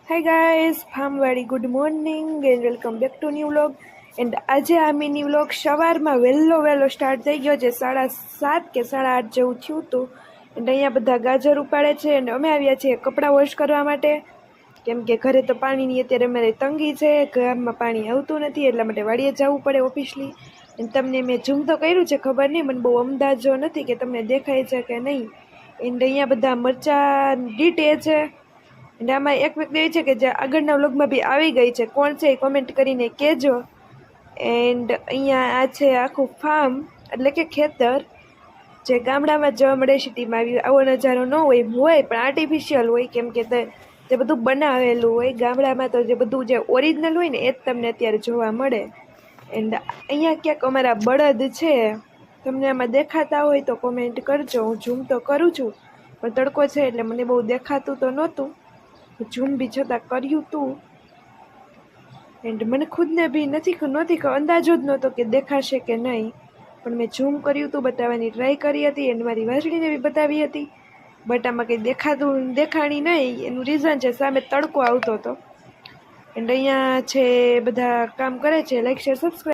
હાય guys, ફાર્મવાળી good morning and welcome back to new vlog. And આજે આ mini vlog સવારમાં વહેલો સ્ટાર્ટ થઈ ગયો છે. 7:30 કે 8:30 જેવું થયું હતું. એન્ડ અહીંયા બધા ગાજર ઉપાડે છે અને અમે આવ્યા છીએ કપડાં વોશ કરવા માટે, કેમ કે ઘરે તો પાણીની અત્યારે અમારે તંગી છે. ઘરમાં પાણી આવતું નથી, એટલા માટે વાડીએ જવું પડે ઓફિસલી. એન્ડ તમને મેં ઝૂમ તો કર્યું છે, ખબર નહીં, મને બહુ અંદાજો નથી કે તમને દેખાય છે કે નહીં. એન્ડ અહીંયા બધા મરચાં ડીટે છે. અને આમાં એક વ્યક્તિ એવી છે કે જે આગળના વ્લોગમાં બી આવી ગઈ છે. કોણ છે એ કોમેન્ટ કરીને કહેજો. એન્ડ અહીંયા આ છે આખું ફાર્મ, એટલે કે ખેતર, જે ગામડામાં જોવા મળે. સિટીમાં આવો નજારો ન હોય પણ આર્ટિફિશિયલ હોય, કેમ કે જે બધું બનાવેલું હોય. ગામડામાં તો જે બધું જે ઓરિજિનલ હોય ને એ જ તમને અત્યારે જોવા મળે. એન્ડ અહીંયા ક્યાંક અમારા બળદ છે, તમને આમાં દેખાતા હોય તો કોમેન્ટ કરજો. હું ઝૂમ તો કરું છું પણ તડકો છે એટલે મને બહુ દેખાતું તો નહોતું. ઝૂમ બી છતાં કર્યું તું. એન્ડ મને ખુદને બી નહોતી અંદાજો જ નહોતો કે દેખાશે કે નહીં, પણ મેં ઝૂમ કર્યું હતું, બતાવવાની ટ્રાય કરી હતી. એન્ડ મારી વાસળીને બી બતાવી હતી, બટ આમાં કંઈ દેખાણી નહીં. એનું રીઝન છે સામે તડકો આવતો હતો. એન્ડ અહીંયા છે બધા કામ કરે છે. Like, share, subscribe.